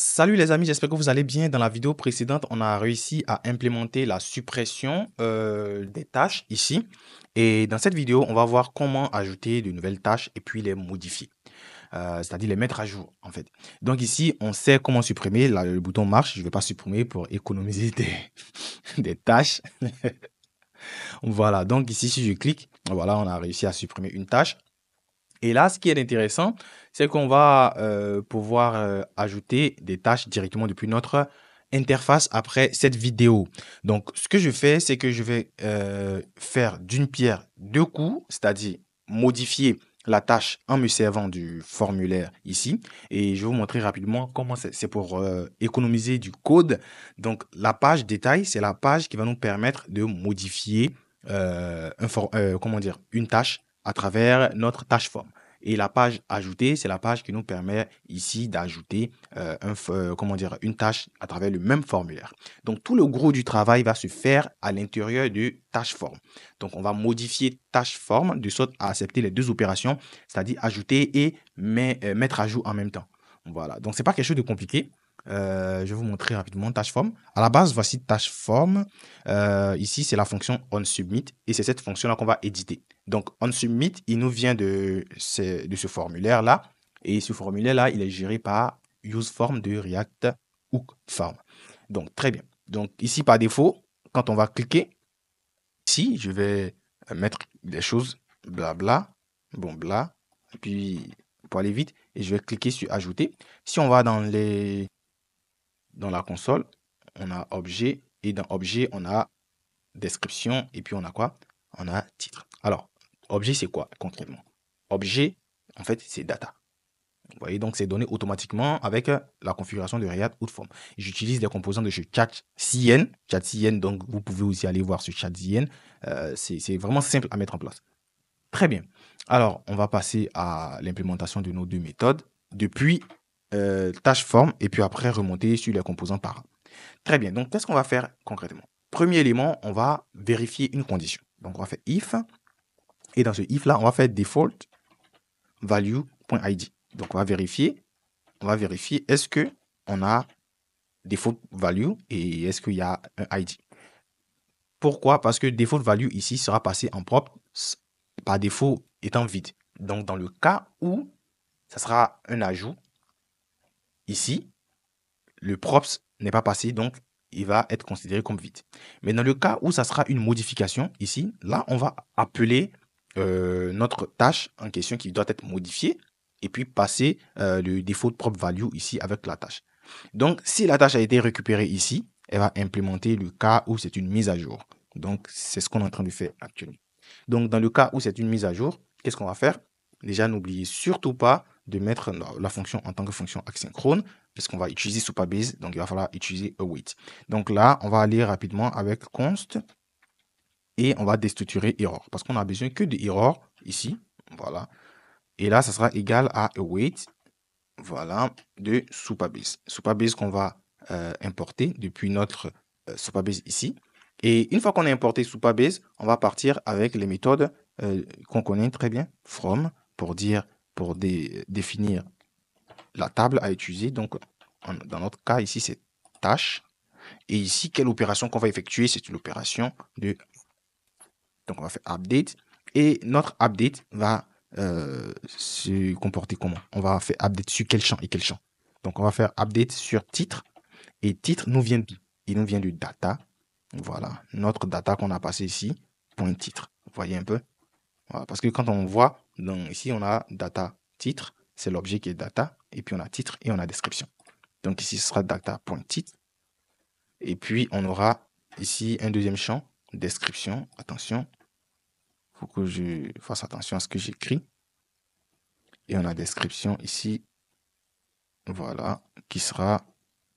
Salut les amis, j'espère que vous allez bien. Dans la vidéo précédente, on a réussi à implémenter la suppression des tâches ici. Et dans cette vidéo, on va voir comment ajouter de nouvelles tâches et puis les modifier. C'est-à-dire les mettre à jour, en fait. Donc ici, on sait comment supprimer. Là, le bouton marche. Je ne vais pas supprimer pour économiser des tâches. Voilà, donc ici, si je clique, voilà, on a réussi à supprimer une tâche. Et là, ce qui est intéressant, c'est qu'on va pouvoir ajouter des tâches directement depuis notre interface après cette vidéo. Donc, ce que je fais, c'est que je vais faire d'une pierre deux coups, c'est-à-dire modifier la tâche en me servant du formulaire ici. Et je vais vous montrer rapidement comment c'est pour économiser du code. Donc, la page détail, c'est la page qui va nous permettre de modifier comment dire, une tâche à travers notre tâche forme. Et la page ajoutée, c'est la page qui nous permet ici d'ajouter comment dire, une tâche à travers le même formulaire. Donc, tout le gros du travail va se faire à l'intérieur de tâche forme. Donc, on va modifier tâche forme de sorte à accepter les deux opérations, c'est-à-dire ajouter et mettre à jour en même temps. Voilà. Donc, c'est pas quelque chose de compliqué. Je vais vous montrer rapidement tâche forme. À la base, voici tâche forme. Ici, c'est la fonction onSubmit et c'est cette fonction-là qu'on va éditer. Donc, onSubmit, il nous vient de ce formulaire-là. Et ce formulaire-là, il est géré par useForm de React Hook Form. Donc, très bien. Donc, ici, par défaut, quand on va cliquer, ici, je vais mettre des choses, blabla, bon, bla, et puis pour aller vite, et je vais cliquer sur Ajouter. Si on va dans la console, on a Objet, et dans Objet, on a Description, et puis on a quoi? On a Titre. Alors, Objet, c'est quoi concrètement? Objet, en fait, c'est data. Vous voyez, donc c'est donné automatiquement avec la configuration de React Hook-Form. J'utilise des composants de chez ChatCN, donc vous pouvez aussi aller voir ce ChatCN. C'est vraiment simple à mettre en place. Très bien. Alors, on va passer à l'implémentation de nos deux méthodes depuis tâche forme et puis après remonter sur les composants parents. Très bien. Donc, qu'est-ce qu'on va faire concrètement? Premier élément, on va vérifier une condition. Donc, on va faire if. Et dans ce if-là, on va faire default value.id. Donc, on va vérifier est-ce que on a default value et est-ce qu'il y a un ID. Pourquoi? Parce que default value ici sera passé en propre par défaut étant vide. Donc, dans le cas où ça sera un ajout, ici, le props n'est pas passé, donc il va être considéré comme vide. Mais dans le cas où ça sera une modification, ici, là, on va appeler notre tâche en question qui doit être modifiée et puis passer le default prop value ici avec la tâche. Donc, si la tâche a été récupérée ici, elle va implémenter le cas où c'est une mise à jour. Donc, c'est ce qu'on est en train de faire actuellement. Donc, dans le cas où c'est une mise à jour, qu'est-ce qu'on va faire? Déjà, n'oubliez surtout pas de mettre la fonction en tant que fonction asynchrone, puisqu'on va utiliser Supabase, donc il va falloir utiliser await. Donc là, on va aller rapidement avec const et on va déstructurer error, parce qu'on a besoin que de error ici, voilà. Et là, ça sera égal à await, voilà, de Supabase. Supabase qu'on va importer depuis notre Supabase ici. Et une fois qu'on a importé Supabase, on va partir avec les méthodes qu'on connaît très bien, from, pour définir la table à utiliser. Donc, dans notre cas, ici, c'est tâche. Et ici, quelle opération qu'on va effectuer? C'est une opération de... Donc, on va faire update. Et notre update va se comporter comment? On va faire update sur quel champ et quel champ? Donc, on va faire update sur titre. Et titre nous vient d'où? Il nous vient de data. Voilà, notre data qu'on a passé ici, point titre. Vous voyez un peu? Voilà, parce que quand on voit, donc ici, on a data titre. C'est l'objet qui est data. Et puis, on a titre et on a description. Donc, ici, ce sera data.titre. Et puis, on aura ici un deuxième champ, description. Attention, il faut que je fasse attention à ce que j'écris. Et on a description ici, voilà, qui sera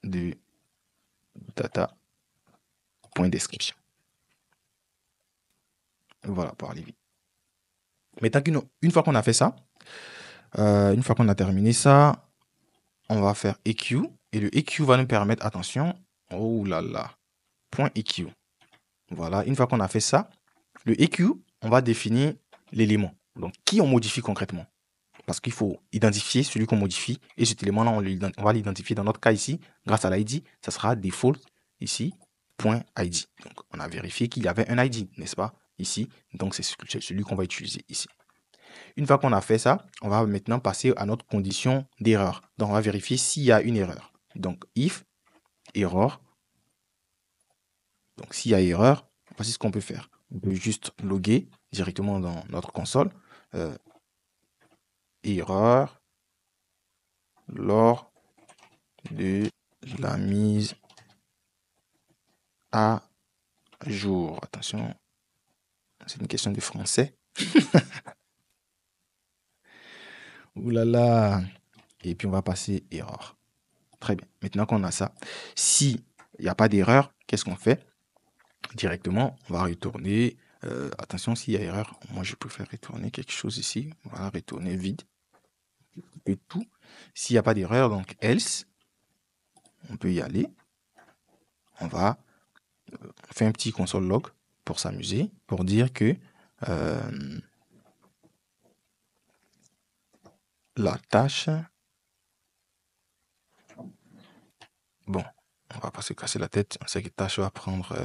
de data.description. Voilà, pour aller vite. Maintenant, une fois qu'on a fait ça, une fois qu'on a terminé ça, on va faire EQ. Et le EQ va nous permettre, attention, oh là là, point EQ. Voilà, une fois qu'on a fait ça, le EQ, on va définir l'élément. Donc, qui on modifie concrètement? parce qu'il faut identifier celui qu'on modifie. Et cet élément-là, on va l'identifier dans notre cas ici, grâce à l'ID, ça sera default ici, .id. Donc, on a vérifié qu'il y avait un ID, n'est-ce pas, ici. Donc, c'est celui qu'on va utiliser ici. Une fois qu'on a fait ça, on va maintenant passer à notre condition d'erreur. Donc, on va vérifier s'il y a une erreur. Donc, if error. Donc, s'il y a erreur, voici ce qu'on peut faire. On peut juste loguer directement dans notre console. Erreur lors de la mise à jour. Attention, c'est une question de français. Ouh là là. Et puis, on va passer erreur. Très bien. Maintenant qu'on a ça, si il n'y a pas d'erreur, qu'est-ce qu'on fait? Directement, on va retourner. Attention, s'il y a erreur, moi, je préfère retourner quelque chose ici. On va retourner vide. Et tout. S'il n'y a pas d'erreur, donc else, on peut y aller. On va faire un petit console log pour s'amuser, pour dire que la tâche, bon, on va pas se casser la tête, on sait que tâche va prendre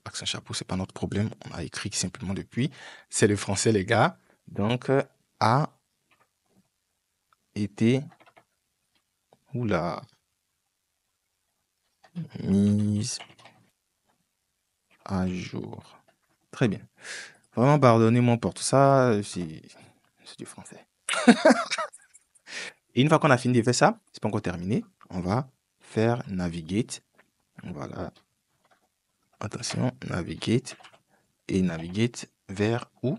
accent chapeau, c'est pas notre problème, on a écrit simplement depuis, c'est le français les gars, donc a été, oula, mise à jour. Très bien. Vraiment, pardonnez-moi pour tout ça, c'est du français. Et une fois qu'on a fini de faire ça, c'est pas encore terminé, on va faire navigate. Voilà. Attention, navigate. Et navigate vers où?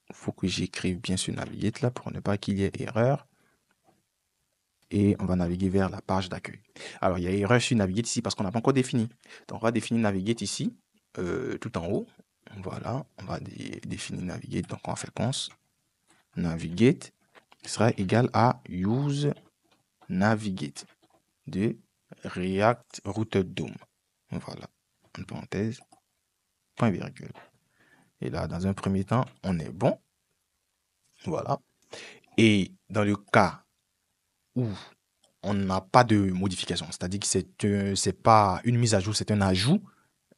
Il faut que j'écrive bien ce navigate là pour ne pas qu'il y ait erreur. Et on va naviguer vers la page d'accueil. Alors, il y a erreur sur navigate ici parce qu'on n'a pas encore défini. Donc, on va définir navigate ici, tout en haut. Voilà, on va définir navigate. Donc, on va faire cons navigate sera égal à use navigate de React Router DOM. Voilà, en parenthèse, point virgule. Et là, dans un premier temps, on est bon. Voilà. Et dans le cas où on n'a pas de modification, c'est-à-dire que c'est pas une mise à jour, c'est un ajout,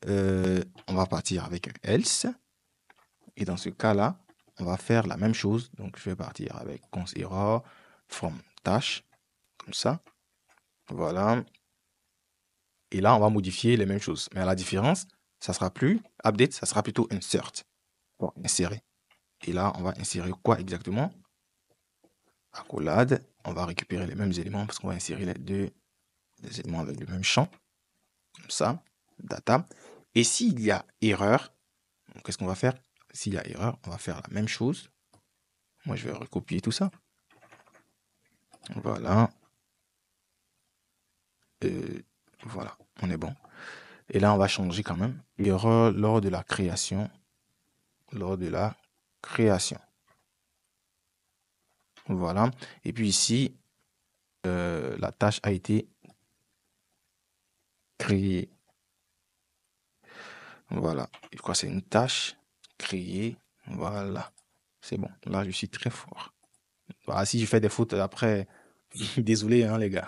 on va partir avec un else. Et dans ce cas-là, on va faire la même chose. Donc, je vais partir avec cons error from tâche, comme ça. Voilà. Et là, on va modifier les mêmes choses. Mais à la différence, ça sera plus update, ça sera plutôt insert. Pour insérer. Et là, on va insérer quoi exactement? Accolade. On va récupérer les mêmes éléments parce qu'on va insérer les deux éléments avec le même champ. Comme ça. Data. Et s'il y a erreur, qu'est-ce qu'on va faire? S'il y a erreur, on va faire la même chose. Moi, je vais recopier tout ça. Voilà. Voilà, on est bon. Et là, on va changer quand même. Erreur lors de la création. Lors de la création. Voilà. Et puis ici, la tâche a été créée. Voilà. Je crois que c'est une tâche créée. Voilà. C'est bon. Là, je suis très fort. Voilà, si je fais des fautes après, désolé, hein, les gars.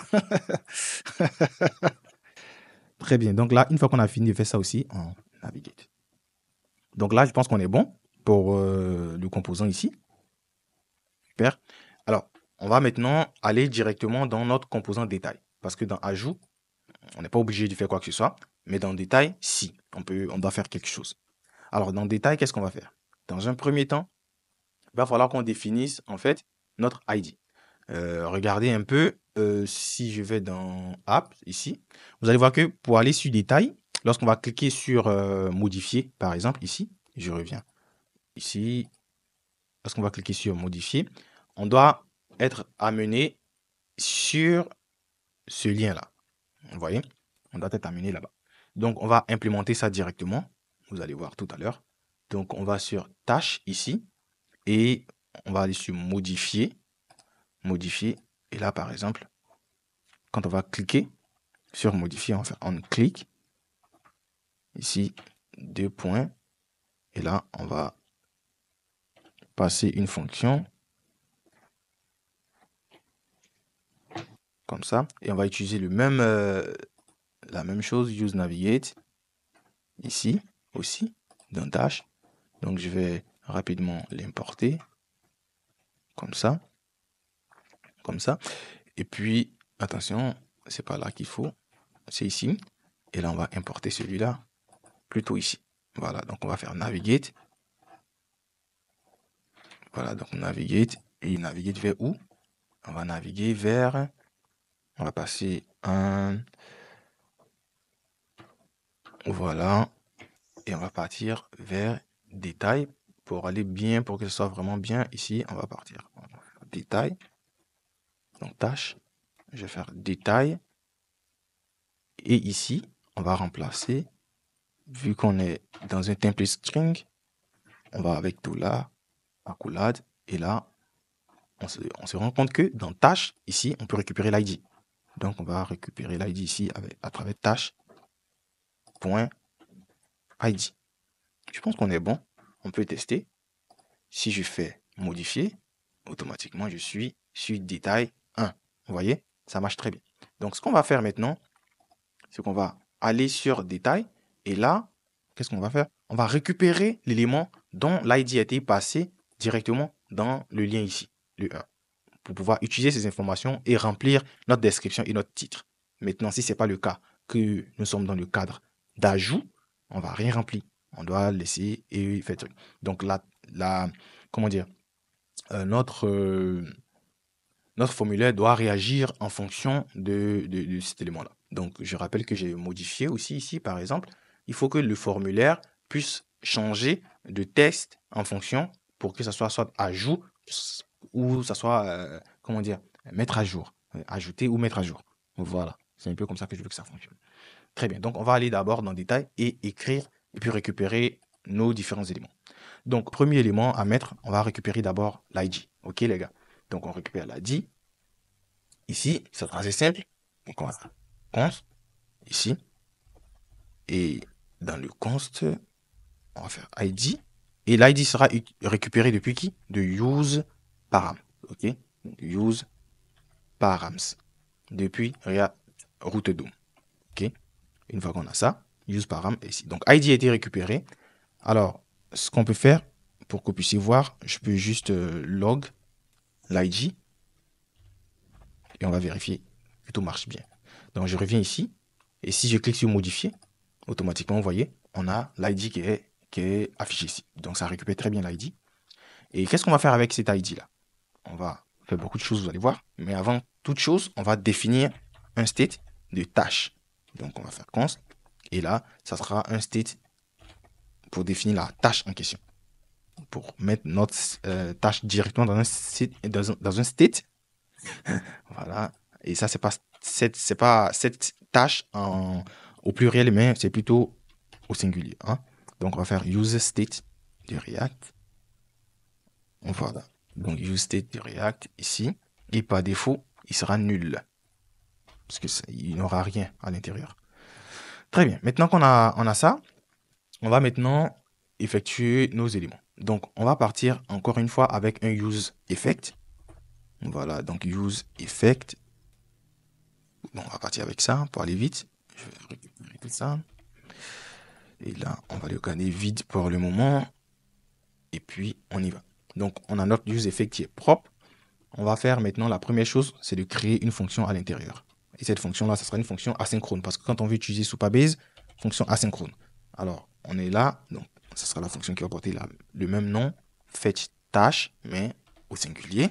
Très bien. Donc là, une fois qu'on a fini de faire ça aussi, on navigate. Donc là, je pense qu'on est bon pour le composant ici. Super. Alors, on va maintenant aller directement dans notre composant détail. Parce que dans ajout, on n'est pas obligé de faire quoi que ce soit. Mais dans détail, si, on doit faire quelque chose. Alors, dans détail, qu'est-ce qu'on va faire? Dans un premier temps, il va falloir qu'on définisse en fait notre ID. Regardez un peu, si je vais dans App, ici, vous allez voir que pour aller sur Détail, lorsqu'on va cliquer sur Modifier, par exemple, ici, je reviens ici, lorsqu'on va cliquer sur Modifier, on doit être amené sur ce lien-là. Vous voyez? On doit être amené là-bas. Donc, on va implémenter ça directement. Vous allez voir tout à l'heure. Donc, on va sur Tâche ici et on va aller sur Modifier. Modifier. Et là, par exemple, quand on va cliquer sur Modifier, on clique ici, deux points. Et là, on va passer une fonction comme ça. Et on va utiliser la même chose, use navigate, ici aussi, dans Dash. Donc, je vais rapidement l'importer, comme ça. Comme ça. Et puis, attention, c'est pas là qu'il faut, c'est ici. Et là, on va importer celui-là, plutôt ici. Voilà, donc on va faire navigate. Voilà, donc navigate. Et navigate vers où? On va naviguer vers... On va passer un... Voilà. Et on va partir vers détail pour aller bien, pour que ce soit vraiment bien. Ici, on va partir. On va faire détail. Donc, tâche. Je vais faire détail. Et ici, on va remplacer, vu qu'on est dans un template string, on va avec tout là, accolade. Et là, on se rend compte que dans tâche, ici, on peut récupérer l'ID. Donc, on va récupérer l'ID ici à travers tâche.id. Je pense qu'on est bon. On peut tester. Si je fais modifier, automatiquement, je suis sur détail 1. Vous voyez, ça marche très bien. Donc, ce qu'on va faire maintenant, c'est qu'on va aller sur détail. Et là, qu'est-ce qu'on va faire? On va récupérer l'élément dont l'ID a été passé directement dans le lien ici, le 1, pour pouvoir utiliser ces informations et remplir notre description et notre titre. Maintenant, si ce n'est pas le cas, que nous sommes dans le cadre d'ajout, on ne va rien remplir. On doit laisser et faire truc. Donc, comment dire, notre formulaire doit réagir en fonction de cet élément-là. Donc, je rappelle que j'ai modifié aussi ici, par exemple, il faut que le formulaire puisse changer de texte en fonction pour que ça soit ajout ou ça soit, comment dire, mettre à jour, ajouter ou mettre à jour. Voilà, c'est un peu comme ça que je veux que ça fonctionne. Très bien, donc on va aller d'abord dans le détail et écrire et puis récupérer nos différents éléments. Donc, premier élément à mettre, on va récupérer d'abord l'ID. OK, les gars? Donc, on récupère l'ID. Ici, c'est assez simple. Donc, on va faire const ici. Et dans le const, on va faire ID. Et l'ID sera récupéré depuis qui? De use param. OK? Donc, use params. Depuis route DOM. OK? Une fois qu'on a ça, use param ici. Donc, ID a été récupéré. Alors, ce qu'on peut faire, pour que vous puissiez voir, je peux juste log l'ID. Et on va vérifier que tout marche bien. Donc, je reviens ici. Et si je clique sur modifier, automatiquement, vous voyez, on a l'ID qui est affiché ici. Donc, ça récupère très bien l'ID. Et qu'est-ce qu'on va faire avec cet ID-là? On va faire beaucoup de choses, vous allez voir. Mais avant toute chose, on va définir un state de tâche. Donc, on va faire const. Et là, ça sera un state pour définir la tâche en question. Pour mettre notre tâche directement dans un state. Voilà. Et ça, c'est pas cette tâche au pluriel, mais c'est plutôt au singulier. Hein. Donc, on va faire use state du React. Voilà. Donc, use state du React ici. Et par défaut, il sera nul. Parce qu'il n'aura rien à l'intérieur. Très bien. Maintenant qu'on a ça, on va maintenant effectuer nos éléments. Donc, on va partir encore une fois avec un use effect. Voilà. Donc, use effect. Bon, on va partir avec ça pour aller vite. Je vais récupérer tout ça. Et là, on va le garder vide pour le moment. Et puis, on y va. Donc, on a notre use effect qui est propre. On va faire maintenant, la première chose, c'est de créer une fonction à l'intérieur. Et cette fonction-là, ce sera une fonction asynchrone. Parce que quand on veut utiliser Supabase, fonction asynchrone. Alors, on est là. Donc, ce sera la fonction qui va porter le même nom, fetch tâche, mais au singulier.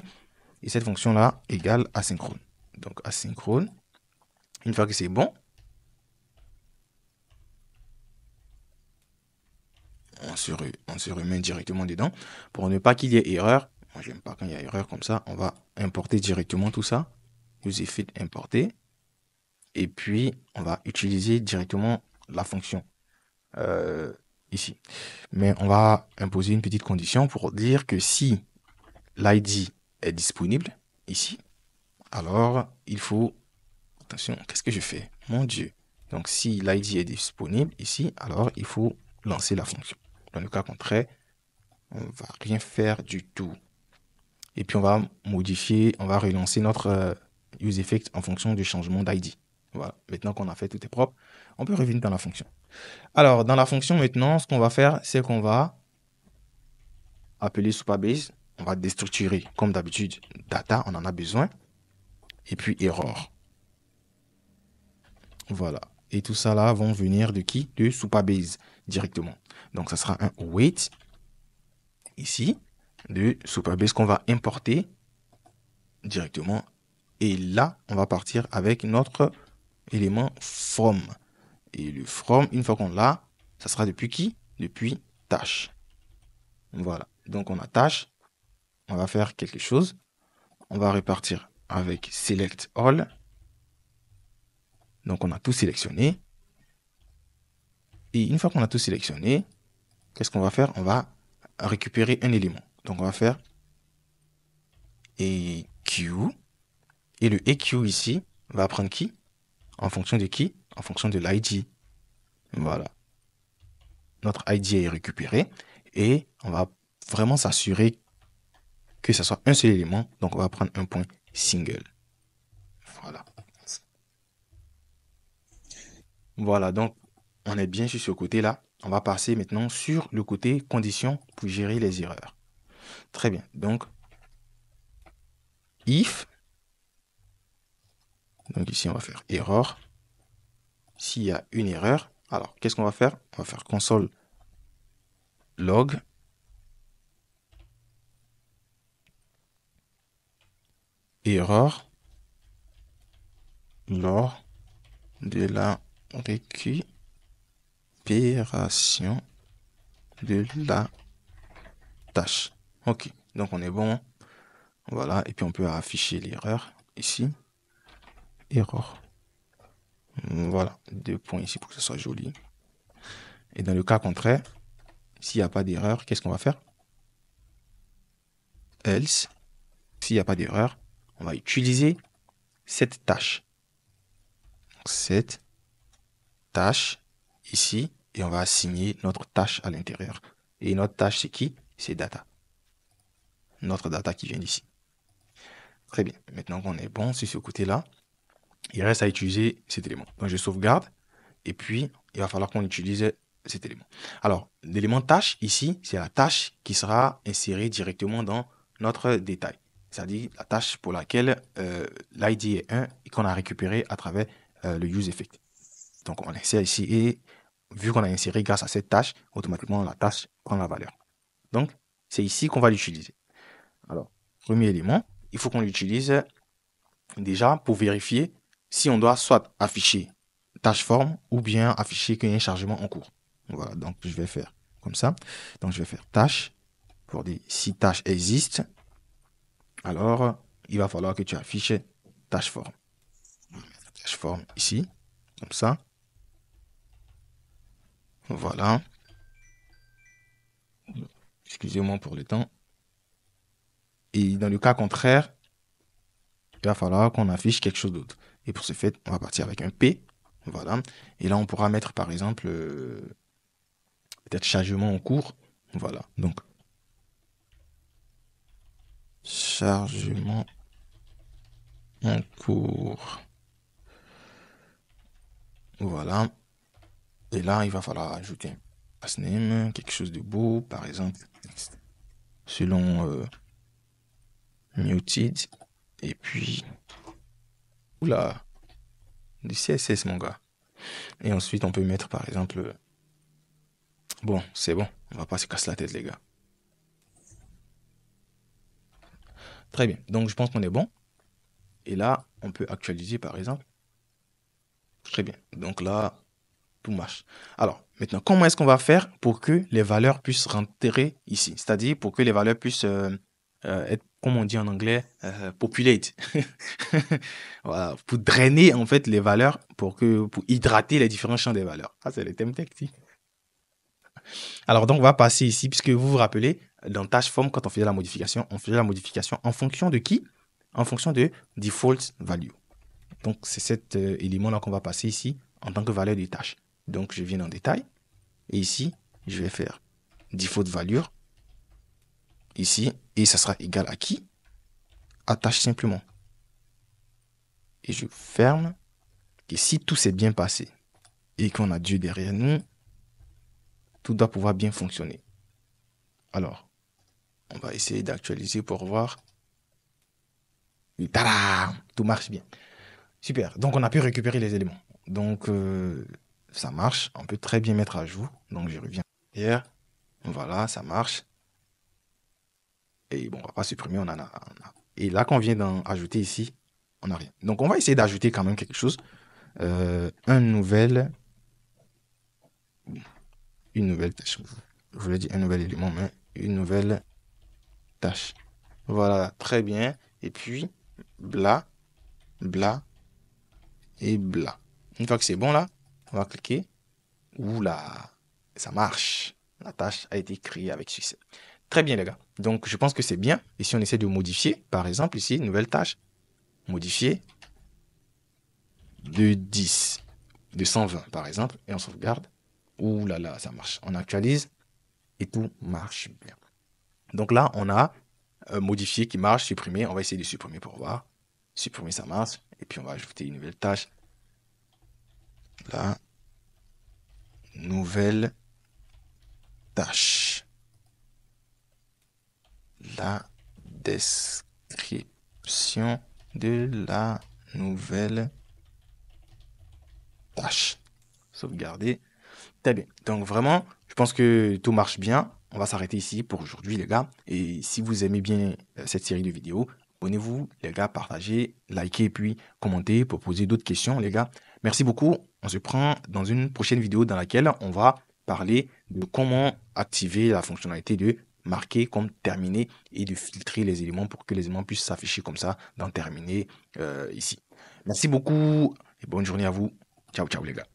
Et cette fonction-là égale asynchrone. Donc, asynchrone. Une fois que c'est bon, on se remet directement dedans. Pour ne pas qu'il y ait erreur, moi j'aime pas quand il y a erreur comme ça, on va importer directement tout ça. Use effect importer. Et puis, on va utiliser directement la fonction ici. Mais on va imposer une petite condition pour dire que si l'ID est disponible ici, alors il faut... Attention, qu'est-ce que je fais? Mon Dieu. Donc, si l'ID est disponible ici, alors il faut lancer la fonction. Dans le cas contraire, On va rien faire du tout. Et puis on va modifier, on va relancer notre useEffect en fonction du changement d'ID. Voilà, maintenant qu'on a fait tout est propre, on peut revenir dans la fonction. Alors, dans la fonction maintenant, ce qu'on va faire, c'est qu'on va appeler Supabase. On va déstructurer, comme d'habitude, data, on en a besoin. Et puis error. Voilà. Et tout ça là vont venir de qui? De Supabase directement. Donc ça sera un wait ici de Supabase qu'on va importer directement. Et là, on va partir avec notre élément from. Et le from, une fois qu'on l'a, ça sera depuis qui? Depuis tâche. Voilà. Donc on a tâche. On va faire quelque chose. On va repartir avec select all. Donc on a tout sélectionné. Et une fois qu'on a tout sélectionné, qu'est-ce qu'on va faire? On va récupérer un élément. Donc on va faire EQ. Et le EQ ici va prendre qui? En fonction de qui? En fonction de l'ID. Voilà. Notre ID est récupéré. Et on va vraiment s'assurer que ce soit un seul élément. Donc on va prendre un point single. Voilà. Voilà, donc on est bien sur ce côté-là. On va passer maintenant sur le côté conditions pour gérer les erreurs. Très bien. Donc, if. Donc ici, on va faire error. S'il y a une erreur, alors qu'est-ce qu'on va faire? On va faire console log error lors de la récupération de la tâche. Ok, donc on est bon. Voilà, et puis on peut afficher l'erreur ici. Error. Voilà, 2 points ici pour que ce soit joli. Et dans le cas contraire, s'il n'y a pas d'erreur, qu'est-ce qu'on va faire? Else, s'il n'y a pas d'erreur, on va utiliser cette tâche. Cette tâche ici, et on va assigner notre tâche à l'intérieur. Et notre tâche, c'est qui? C'est data. Notre data qui vient d'ici. Très bien. Maintenant qu'on est bon sur ce côté-là, il reste à utiliser cet élément. Donc je sauvegarde, et puis il va falloir qu'on utilise cet élément. Alors, l'élément tâche ici, c'est la tâche qui sera insérée directement dans notre détail. C'est-à-dire la tâche pour laquelle l'ID est 1 et qu'on a récupéré à travers le useEffect. Donc on insère ici et vu qu'on a inséré grâce à cette tâche, automatiquement la tâche prend la valeur. Donc c'est ici qu'on va l'utiliser. Alors, premier élément, il faut qu'on l'utilise déjà pour vérifier si on doit soit afficher tâche forme ou bien afficher qu'il y a un chargement en cours. Voilà, donc je vais faire comme ça. Donc je vais faire tâche pour dire si tâche existe, alors il va falloir que tu affiches tâche forme. Tâche forme ici, comme ça. Voilà. Excusez-moi pour le temps. Et dans le cas contraire, il va falloir qu'on affiche quelque chose d'autre. Et pour ce fait, on va partir avec un P. Voilà. Et là, on pourra mettre, par exemple, peut-être chargement en cours. Voilà. Donc, chargement en cours. Voilà. Et là, il va falloir ajouter un pass name, quelque chose de beau, par exemple, selon muted. Et puis, oula, du CSS, mon gars. Et ensuite, on peut mettre, par exemple, bon, c'est bon, on va pas se casser la tête, les gars. Très bien, donc je pense qu'on est bon. Et là, on peut actualiser, par exemple. Très bien, donc là, tout marche. Alors, maintenant, comment est-ce qu'on va faire pour que les valeurs puissent rentrer ici? C'est-à-dire pour que les valeurs puissent être, comme on dit en anglais, populate. Voilà, pour drainer en fait les valeurs, pour hydrater les différents champs des valeurs. Ah, c'est le thème technique. Alors, donc, on va passer ici, puisque vous vous rappelez, dans tâche form, quand on faisait la modification, on faisait la modification en fonction de qui? En fonction de default value. Donc, c'est cet élément-là qu'on va passer ici en tant que valeur de tâche. Donc, je viens dans détail. Et ici, je vais faire default value. ici, et ça sera égal à qui? À tâche simplement. Et je ferme. Et si tout s'est bien passé et qu'on a Dieu derrière nous, tout doit pouvoir bien fonctionner. Alors, on va essayer d'actualiser pour voir. Tada! Tout marche bien. Super. Donc, on a pu récupérer les éléments. Donc, ça marche. On peut très bien mettre à jour. Donc, je reviens hier. Voilà, ça marche. Et bon, on va pas supprimer, on en a. Et là, qu'on vient d'en ajouter ici, on n'a rien. Donc, on va essayer d'ajouter quand même quelque chose. Une nouvelle tâche. Je voulais dire un nouvel élément, mais une nouvelle tâche. Voilà, très bien. Et puis, bla, bla et bla. Une fois que c'est bon là, on va cliquer. Oula, ça marche. La tâche a été créée avec succès. Très bien les gars. Donc je pense que c'est bien. Et si on essaie de modifier, par exemple ici, nouvelle tâche, modifier de 10, de 120 par exemple, et on sauvegarde. Ouh là là, ça marche. On actualise et tout marche bien. Donc là, on a modifié qui marche, supprimer. On va essayer de supprimer pour voir. Supprimer, ça marche. Et puis on va ajouter une nouvelle tâche. Là, nouvelle tâche. La description de la nouvelle tâche. Sauvegarder. Très bien. Donc vraiment, je pense que tout marche bien. On va s'arrêter ici pour aujourd'hui, les gars. Et si vous aimez bien cette série de vidéos, abonnez-vous, les gars, partagez, likez et puis commentez pour poser d'autres questions, les gars. Merci beaucoup. On se prend dans une prochaine vidéo dans laquelle on va parler de comment activer la fonctionnalité de marquer comme terminé et de filtrer les éléments pour que les éléments puissent s'afficher comme ça dans terminé ici. Merci beaucoup et bonne journée à vous. Ciao, ciao, les gars.